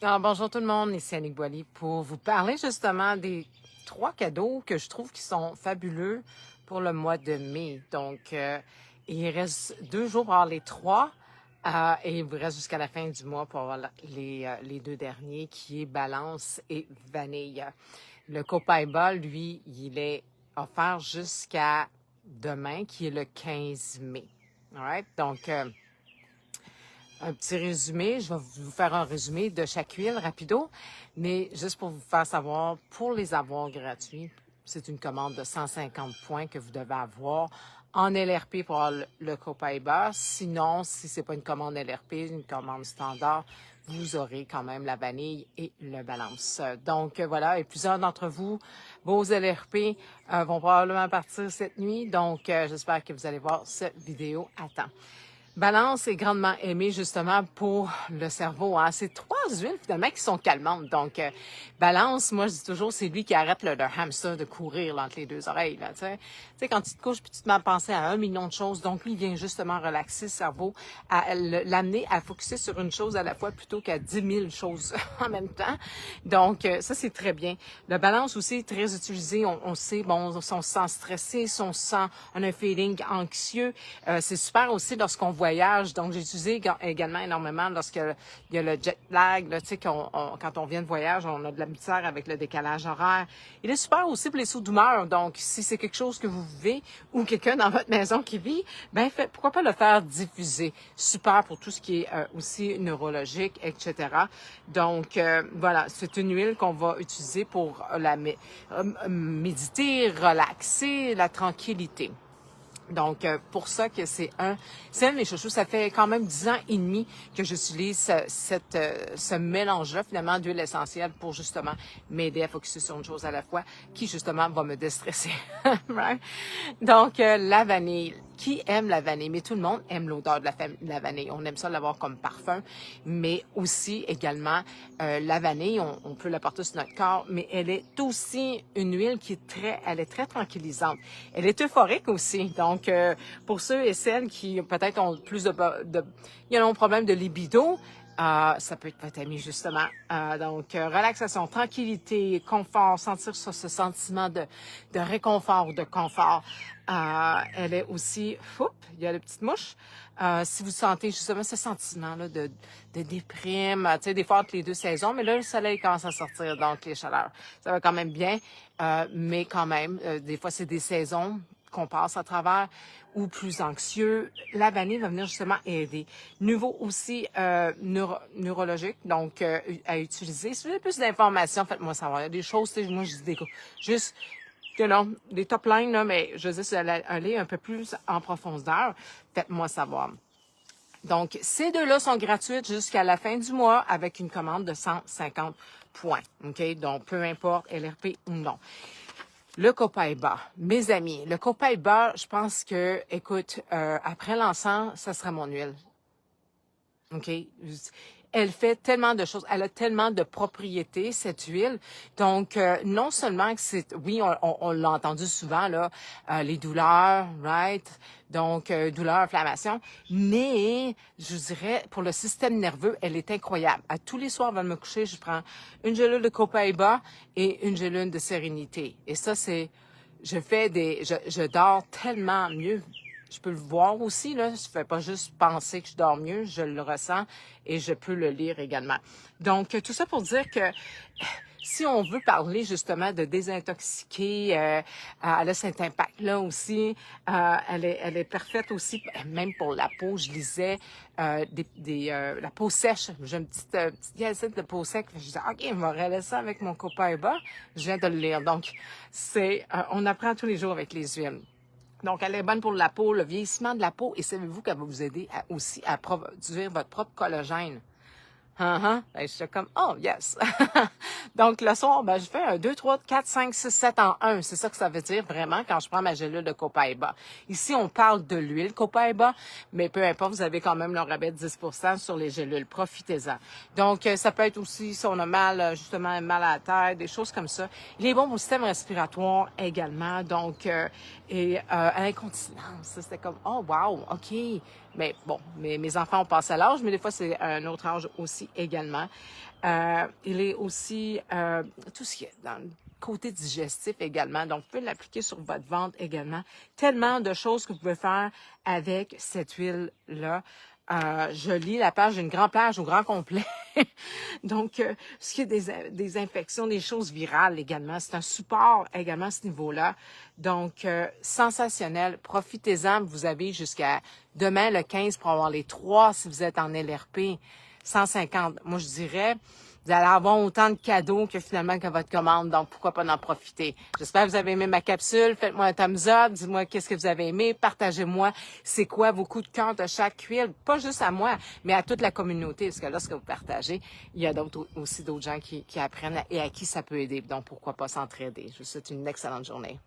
Alors, bonjour tout le monde, ici Annick Boily pour vous parler justement des 3 cadeaux que je trouve qui sont fabuleux pour le mois de mai. Donc, il reste 2 jours pour avoir les trois et il vous reste jusqu'à la fin du mois pour avoir les 2 derniers qui est Balance et Vanille. Le Copaiba, lui, il est offert jusqu'à demain qui est le 15 mai. All right? Donc, un petit résumé. Je vais vous faire un résumé de chaque huile rapido, mais juste pour vous faire savoir, pour les avoirs gratuits, c'est une commande de 150 points que vous devez avoir en LRP pour avoir le Copaiba. Sinon, si c'est pas une commande LRP, une commande standard, vous aurez quand même la vanille et le balance. Donc voilà, et plusieurs d'entre vous, vos LRP vont probablement partir cette nuit. Donc j'espère que vous allez voir cette vidéo à temps. Balance est grandement aimé justement pour le cerveau. Hein? C'est 3 huiles finalement qui sont calmantes. Donc, Balance, moi je dis toujours, c'est lui qui arrête le hamster de courir là, entre les deux oreilles. Là, tu sais, quand tu te couches puis tu te mets à penser à 1 million de choses, donc lui il vient justement relaxer le cerveau, à l'amener à focuser sur une chose à la fois plutôt qu'à 10 000 choses en même temps. Donc, ça c'est très bien. Le Balance aussi est très utilisé. On sait, bon, si on se sent stressé, si on se sent, on a un feeling anxieux, c'est super aussi lorsqu'on voyage. Donc, j'ai utilisé également énormément lorsqu'il y a le jet lag, là, tu sais, quand on vient de voyage, on a de la misère avec le décalage horaire. Il est super aussi pour les sauts d'humeur. Donc, si c'est quelque chose que vous vivez ou quelqu'un dans votre maison qui vit, ben pourquoi pas le faire diffuser. Super pour tout ce qui est aussi neurologique, etc. Donc, voilà, c'est une huile qu'on va utiliser pour méditer, relaxer, la tranquillité. Donc, pour ça que c'est un de mes chouchous. Ça fait quand même 10 ans et demi que j'utilise ce mélange-là, finalement, d'huile essentielle pour justement m'aider à focusser sur une chose à la fois qui, justement, va me déstresser. Right? Donc, la vanille. Qui aime la vanille? Mais tout le monde aime l'odeur de la vanille. On aime ça l'avoir comme parfum, mais aussi également la vanille, on peut la porter sur notre corps, mais elle est aussi une huile qui elle est très tranquillisante. Elle est euphorique aussi. Donc, pour ceux et celles qui peut-être ont plus ils ont un problème de libido, ça peut être votre ami, justement. Donc, relaxation, tranquillité, confort, sentir ce sentiment de réconfort ou de confort. Elle est aussi, il y a les petites mouches. Si vous sentez justement ce sentiment-là de déprime, tu sais, des fois entre les 2 saisons, mais là, le soleil commence à sortir, donc les chaleurs, ça va quand même bien. Mais quand même, des fois, c'est des saisons qu'on passe à travers ou plus anxieux, la vanille va venir justement aider. Niveau aussi neurologique, donc à utiliser. Si vous avez plus d'informations, faites-moi savoir. Il y a des choses, moi je dis juste des top lines, là, mais je veux dire, si vous allez aller un peu plus en profondeur, faites-moi savoir. Donc, ces deux-là sont gratuites jusqu'à la fin du mois avec une commande de 150 points. OK? Donc, peu importe LRP ou non. Le Copaiba, mes amis, le Copaiba, je pense que, écoute, après l'encens, ça sera mon huile. OK? Elle fait tellement de choses, elle a tellement de propriétés, cette huile. Donc, non seulement que oui, on l'a entendu souvent, là, les douleurs, right? Donc, douleurs, inflammation. Mais, je dirais, pour le système nerveux, elle est incroyable. À tous les soirs avant de me coucher, je prends une gélule de Copaiba et une gélule de sérénité. Et ça, je dors tellement mieux. Je peux le voir aussi, là. Je ne fais pas juste penser que je dors mieux, je le ressens et je peux le lire également. Donc, tout ça pour dire que si on veut parler justement de désintoxiquer, elle a cet impact-là aussi. Elle est parfaite aussi, même pour la peau. Je lisais la peau sèche. J'ai une petite gazette de peau sèche. Je disais, OK, je vais relayer ça avec mon Copaiba. Je viens de le lire. Donc, on apprend tous les jours avec les huiles. Donc, elle est bonne pour la peau, le vieillissement de la peau. Et savez-vous qu'elle va vous aider aussi à produire votre propre collagène? Je suis comme, oh, yes. Donc, le soir, je fais un 2, 3, 4, 5, 6, 7 en 1. C'est ça que ça veut dire vraiment quand je prends ma gélule de Copaiba. Ici, on parle de l'huile Copaiba, mais peu importe, vous avez quand même le rabais de 10% sur les gélules. Profitez-en. Donc, ça peut être aussi si on a mal, justement, mal à la tête, des choses comme ça. Il est bon pour le système respiratoire également. Donc, à l'incontinence. C'était comme, oh, wow, OK. Mais bon, mes enfants ont passé à l'âge, mais des fois, c'est un autre âge aussi également. Il est aussi tout ce qui est dans le côté digestif également. Donc, vous pouvez l'appliquer sur votre ventre également. Tellement de choses que vous pouvez faire avec cette huile-là. Je lis la page, j'ai une grande page au grand complet. Donc, ce qui est des infections, des choses virales également, c'est un support également à ce niveau-là. Donc, sensationnel. Profitez-en. Vous avez jusqu'à demain, le 15, pour avoir les 3 si vous êtes en LRP. 150. Moi, je dirais, vous allez avoir autant de cadeaux que finalement que votre commande. Donc, pourquoi pas en profiter? J'espère que vous avez aimé ma capsule. Faites-moi un thumbs up. Dites-moi qu'est-ce que vous avez aimé. Partagez-moi c'est quoi vos coups de cœur de chaque huile. Pas juste à moi, mais à toute la communauté. Parce que lorsque vous partagez, il y a aussi d'autres gens qui apprennent et à qui ça peut aider. Donc, pourquoi pas s'entraider? Je vous souhaite une excellente journée.